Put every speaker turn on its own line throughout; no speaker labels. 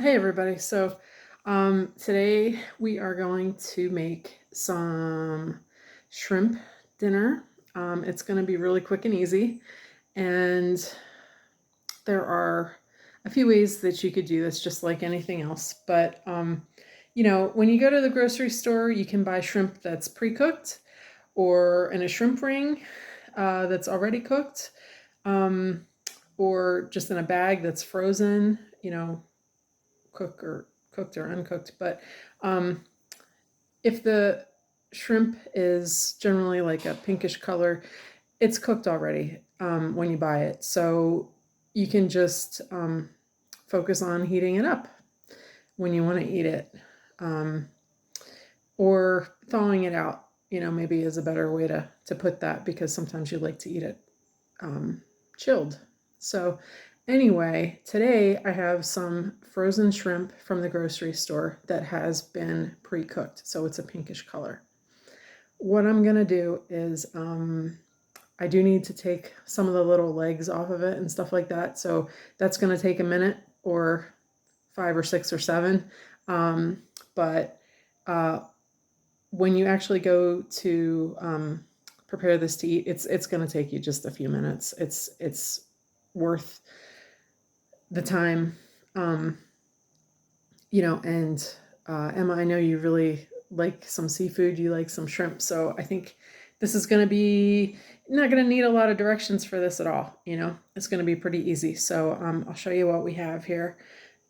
Hey everybody. Today we are going to make some shrimp dinner. It's going to be really quick and easy, and there are a few ways that you could do this just like anything else. When you go to the grocery store, you can buy shrimp that's pre-cooked or in a shrimp ring that's already cooked, um, or just in a bag that's frozen, cooked or uncooked. But um, if the shrimp is generally like a pinkish color, it's cooked already when you buy it. So you can just focus on heating it up when you want to eat it, um, or thawing it out. Maybe is a better way to put that, because sometimes you like to eat it chilled. So anyway, today I have some frozen shrimp from the grocery store that has been pre-cooked, so it's a pinkish color. What I'm gonna do is I do need to take some of the little legs off of it and stuff like that, so that's gonna take a minute or 5 or 6 or 7. But when you actually go to prepare this to eat, it's going to take you just a few minutes. It's worth the time, and Emma, I know you really like some seafood. You like some shrimp, so I think this is going to be not going to need a lot of directions for this at all. It's going to be pretty easy. So I'll show you what we have here,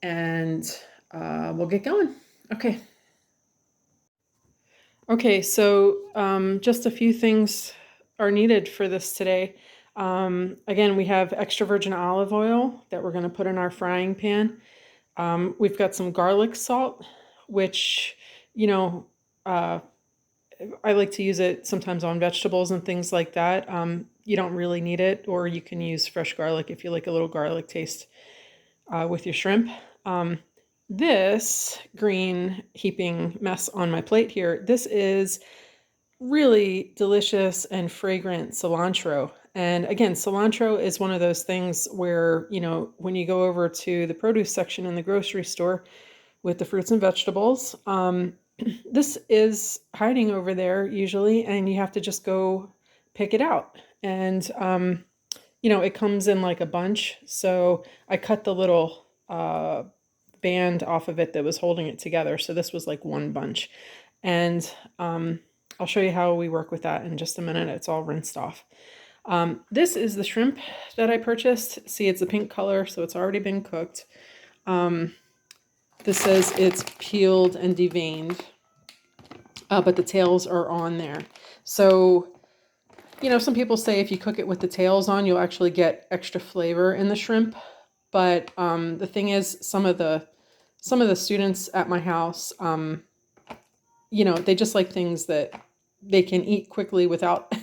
and we'll get going. Okay. Okay, so just a few things are needed for this today. Again, we have extra virgin olive oil that we're going to put in our frying pan. We've got some garlic salt, which, you know, uh, I like to use it sometimes on vegetables and things like that. You don't really need it, or you can use fresh garlic if you like a little garlic taste with your shrimp. This green heaping mess on my plate here, this is really delicious and fragrant cilantro. And again, cilantro is one of those things where, when you go over to the produce section in the grocery store with the fruits and vegetables, this is hiding over there usually, and you have to just go pick it out. And, it comes in like a bunch. So I cut the little band off of it that was holding it together. So this was like one bunch. And I'll show you how we work with that in just a minute. It's all rinsed off. This is the shrimp that I purchased. See, it's a pink color, so it's already been cooked. This says it's peeled and deveined, but the tails are on there. So, some people say if you cook it with the tails on, you'll actually get extra flavor in the shrimp. But the thing is, some of the students at my house, they just like things that they can eat quickly without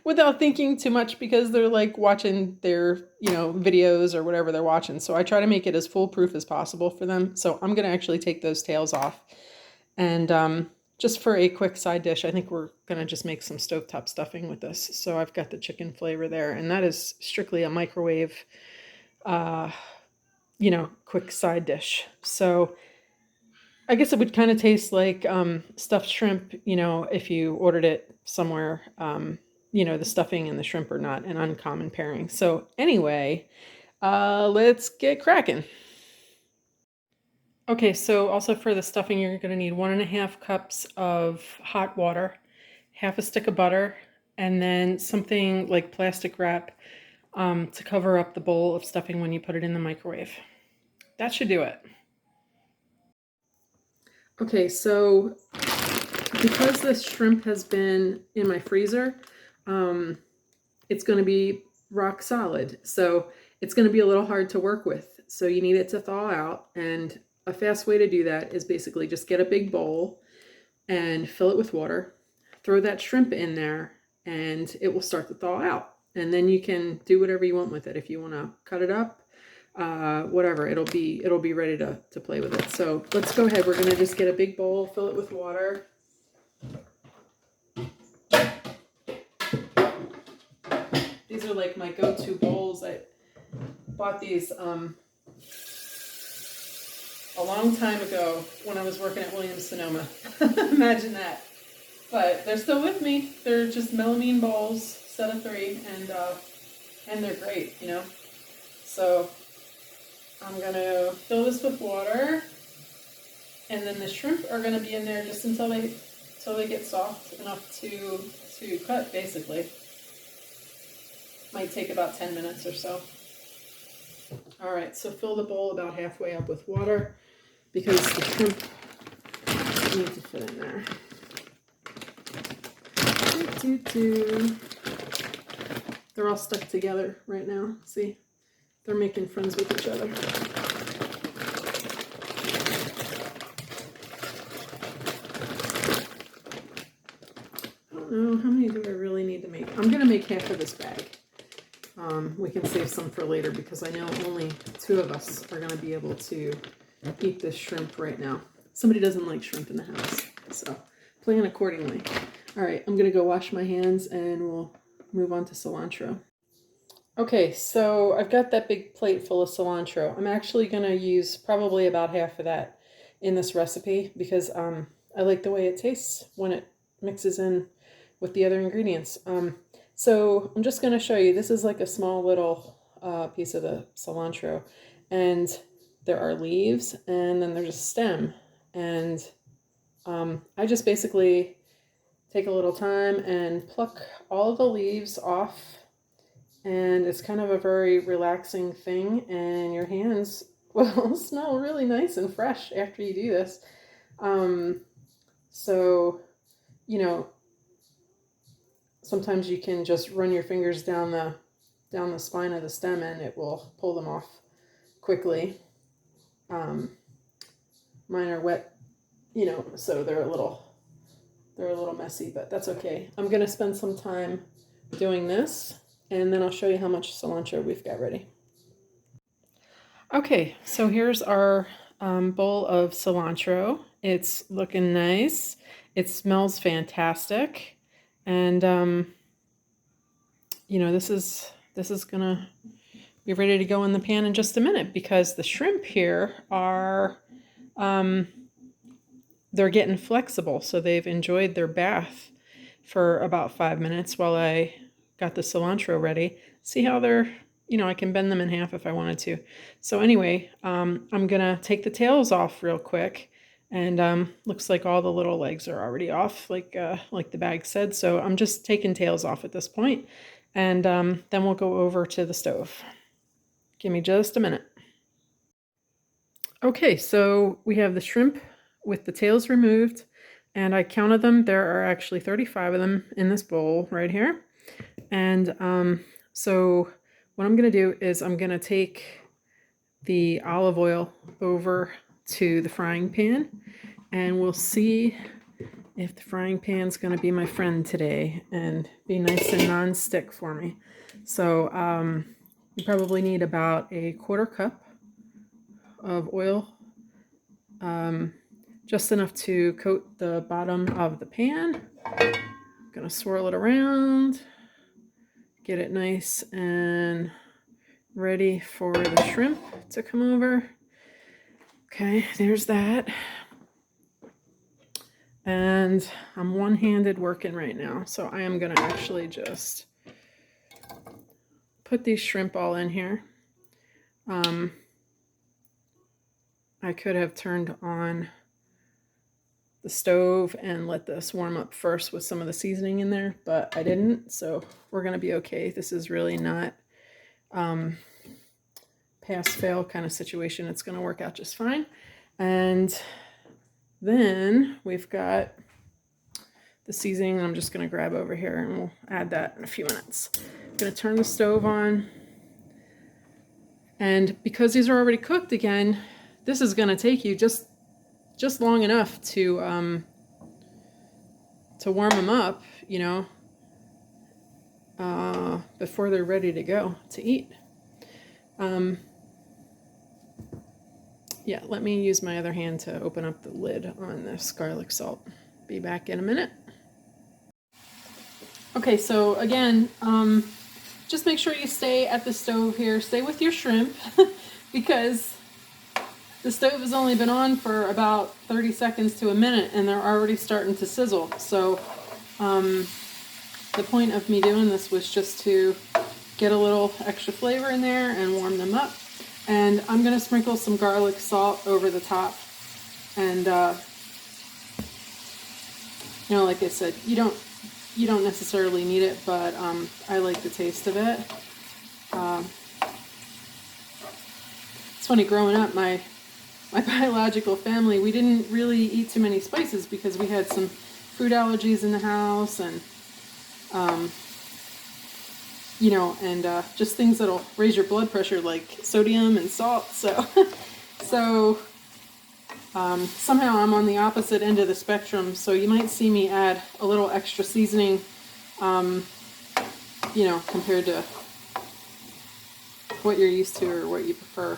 without thinking too much, because they're like watching their, videos or whatever they're watching. So I try to make it as foolproof as possible for them. So I'm going to actually take those tails off. And just for a quick side dish, I think we're going to just make some stovetop stuffing with this. So I've got the chicken flavor there, and that is strictly a microwave, quick side dish. So I guess it would kind of taste like stuffed shrimp, if you ordered it somewhere. The stuffing and the shrimp are not an uncommon pairing. So anyway, let's get cracking. Okay, so also for the stuffing, you're going to need 1.5 cups of hot water, half a stick of butter, and then something like plastic wrap to cover up the bowl of stuffing when you put it in the microwave. That should do it. Okay, so because this shrimp has been in my freezer, it's going to be rock solid. So it's going to be a little hard to work with. So you need it to thaw out. And a fast way to do that is basically just get a big bowl and fill it with water, throw that shrimp in there, and it will start to thaw out. And then you can do whatever you want with it. If you want to cut it up, whatever, it'll be ready to play with it. So let's go ahead. We're going to just get a big bowl, fill it with water. These are like my go-to bowls. I bought these a a long time ago when I was working at Williams-Sonoma. Imagine that. But they're still with me. They're just melamine bowls, set of 3, and they're great, you know. So I'm gonna fill this with water, and then the shrimp are gonna be in there just until they get soft enough to cut, basically. Might take about 10 minutes or so. All right, so fill the bowl about halfway up with water because the shrimp need to fit in there. They're all stuck together right now. See, they're making friends with each other. I don't know, how many do I really need to make? I'm gonna make half of this bag. We can save some for later because I know only 2 of us are gonna be able to eat this shrimp right now. Somebody doesn't like shrimp in the house, so plan accordingly. All right, I'm gonna go wash my hands and we'll move on to cilantro. Okay, so I've got that big plate full of cilantro. I'm actually gonna use probably about half of that in this recipe because I like the way it tastes when it mixes in with the other ingredients. So I'm just gonna show you, this is like a small little piece of the cilantro, and there are leaves and then there's a stem, and I just basically take a little time and pluck all the leaves off, and it's kind of a very relaxing thing, and your hands will smell really nice and fresh after you do this. So, you know, sometimes you can just run your fingers down the spine of the stem and it will pull them off quickly. Mine are wet, you know, so they're a little messy, but that's okay. I'm gonna spend some time doing this, and then I'll show you how much cilantro we've got ready. Okay, so here's our bowl of cilantro. It's looking nice. It smells fantastic, and you know, this is gonna be ready to go in the pan in just a minute because the shrimp here are they're getting flexible, so they've enjoyed their bath for about 5 minutes while I got the cilantro ready. See how they're, you know, I can bend them in half if I wanted to. So anyway, I'm gonna take the tails off real quick, and looks like all the little legs are already off, like the bag said. So I'm just taking tails off at this point, and then we'll go over to the stove. Give me just a minute. Okay, so we have the shrimp with the tails removed, and I counted them. There are actually 35 of them in this bowl right here. And so what I'm going to do is I'm going to take the olive oil over to the frying pan, and we'll see if the frying pan's going to be my friend today and be nice and non-stick for me. So you probably need about a 1/4 cup of oil, just enough to coat the bottom of the pan. I'm gonna swirl it around, get it nice and ready for the shrimp to come over. Okay, there's that. And I'm one-handed working right now, so I am gonna actually just put these shrimp all in here. I could have turned on the stove and let this warm up first with some of the seasoning in there, but I didn't, so we're gonna be okay. This is really not pass-fail kind of situation. It's gonna work out just fine. And then we've got the seasoning I'm just gonna grab over here, and we'll add that in a few minutes. I'm gonna turn the stove on, and because these are already cooked again, this is gonna take you just long enough to warm them up, you know, before they're ready to go to eat. Yeah, let me use my other hand to open up the lid on this garlic salt. Be back in a minute. Okay, so again, just make sure you stay at the stove here. Stay with your shrimp because The stove has only been on for about 30 seconds to a minute and they're already starting to sizzle. So the point of me doing this was just to get a little extra flavor in there and warm them up. And I'm gonna sprinkle some garlic salt over the top. And you know, like I said, you don't necessarily need it, but I like the taste of it. It's funny, growing up, my biological family, we didn't really eat too many spices because we had some food allergies in the house, and you know, and just things that'll raise your blood pressure, like sodium and salt. So somehow I'm on the opposite end of the spectrum, so you might see me add a little extra seasoning, you know, compared to what you're used to or what you prefer.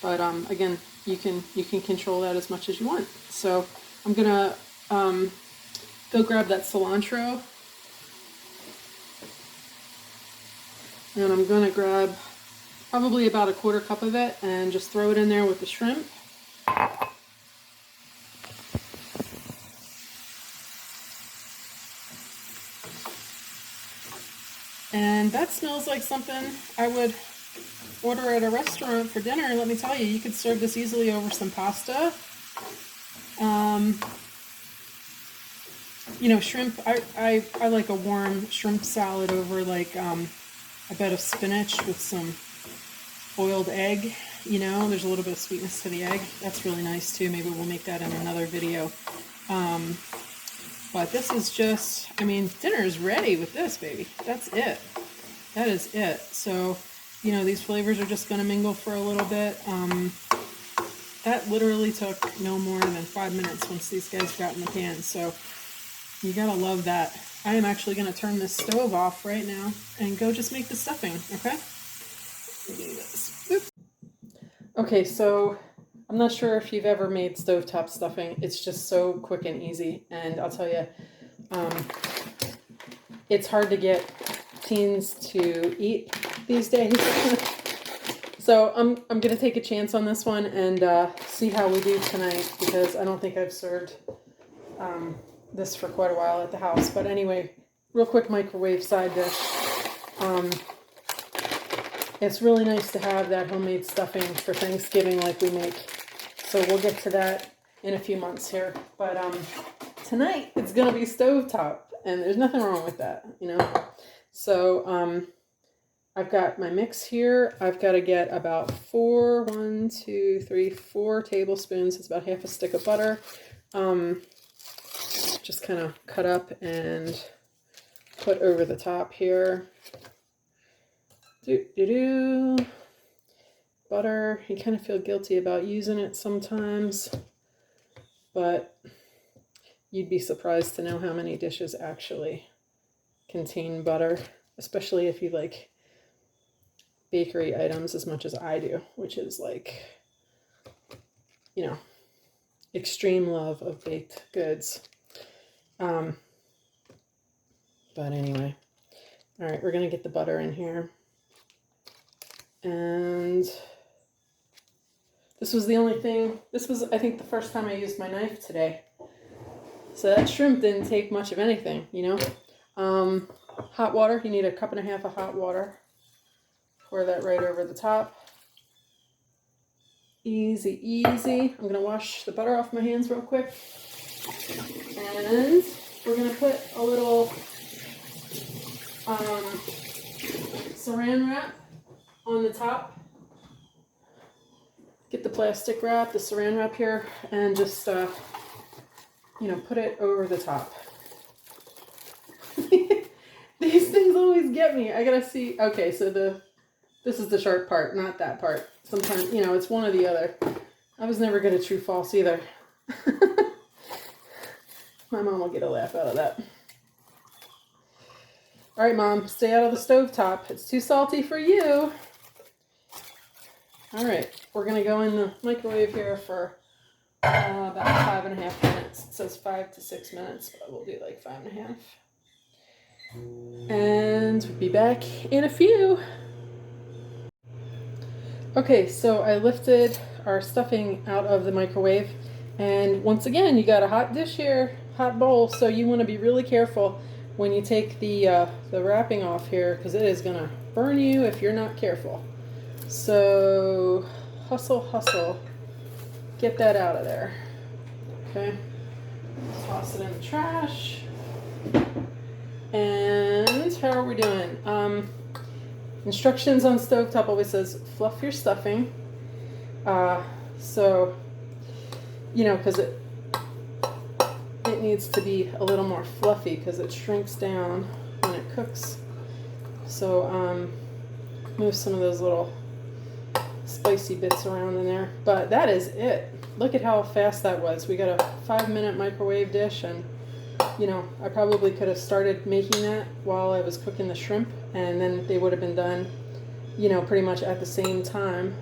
But again, you can control that as much as you want. So I'm gonna go grab that cilantro, and I'm gonna grab probably about a 1/4 cup of it and just throw it in there with the shrimp. And that smells like something I would order at a restaurant for dinner. Let me tell you, you could serve this easily over some pasta. You know, shrimp, I like a warm shrimp salad over like a bed of spinach with some boiled egg. You know, there's a little bit of sweetness to the egg. That's really nice too. Maybe we'll make that in another video. But this is just, I mean, dinner is ready with this, baby. That's it. That is it. So, you know, these flavors are just going to mingle for a little bit. That literally took no more than 5 minutes once these guys got in the pan. So you got to love that. I am actually going to turn this stove off right now and go just make the stuffing, okay? Do this. Oops. Okay, so I'm not sure if you've ever made stovetop stuffing. It's just so quick and easy, and I'll tell you, it's hard to get teens to eat these days. So I'm gonna take a chance on this one and see how we do tonight, because I don't think I've served this for quite a while at the house. But anyway, real quick microwave side dish. It's really nice to have that homemade stuffing for Thanksgiving like we make. So we'll get to that in a few months here. But tonight it's going to be stovetop, and there's nothing wrong with that, you know. So I've got my mix here. I've got to get about 4 tablespoons. It's about half a stick of butter. Just kind of cut up and put over the top here. Butter, you kind of feel guilty about using it sometimes, but you'd be surprised to know how many dishes actually contain butter, especially if you like bakery items as much as I do, which is like, you know, extreme love of baked goods. But anyway, all right, we're gonna get the butter in here. And this was the only thing, this was, I think, the first time I used my knife today. So that shrimp didn't take much of anything, you know. Hot water, you need 1.5 cups of hot water. Pour that right over the top. Easy, easy. I'm gonna wash the butter off my hands real quick. And we're gonna put a little saran wrap on the top. Get the plastic wrap, the saran wrap here, and just, you know, put it over the top. These things always get me. I gotta see. Okay, so this is the sharp part, not that part. Sometimes, you know, it's one or the other. I was never good at true false either. My mom will get a laugh out of that. All right, Mom, stay out of the stovetop. It's too salty for you. All right, we're gonna go in the microwave here for about 5.5 minutes. It says 5 to 6 minutes, but we'll do like 5.5. And we'll be back in a few. Okay, so I lifted our stuffing out of the microwave. And once again, you got a hot dish here, hot bowl, so you want to be really careful when you take the wrapping off here, because it is going to burn you if you're not careful. So hustle, hustle. Get that out of there. Okay. Toss it in the trash. And how are we doing? Instructions on stovetop always says fluff your stuffing. So, you know, because it needs to be a little more fluffy because it shrinks down when it cooks. So move some of those little spicy bits around in there. But that is it. Look at how fast that was. We got a 5-minute microwave dish, and you know, I probably could have started making that while I was cooking the shrimp, and then they would have been done, you know, pretty much at the same time.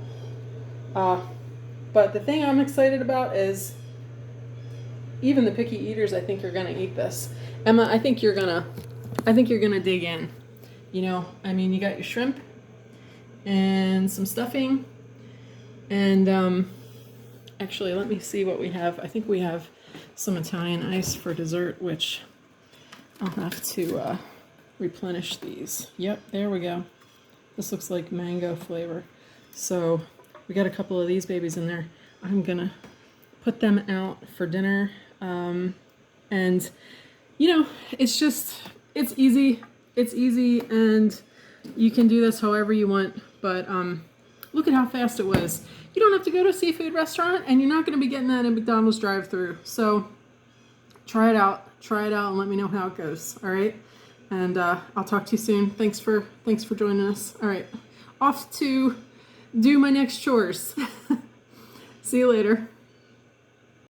But the thing I'm excited about is even the picky eaters, I think, are gonna eat this. Emma, I think you're gonna dig in. You know, I mean, you got your shrimp and some stuffing, and actually, let me see what we have. I think we have some Italian ice for dessert, which I'll have to replenish these. Yep, there we go. This looks like mango flavor. So we got a couple of these babies in there. I'm gonna put them out for dinner. And you know, it's easy. It's easy, and you can do this however you want. But look at how fast it was. You don't have to go to a seafood restaurant, and you're not going to be getting that in McDonald's drive-thru. So try it out, and let me know how it goes. All right, and I'll talk to you soon. Thanks for joining us. All right, off to do my next chores. See you later.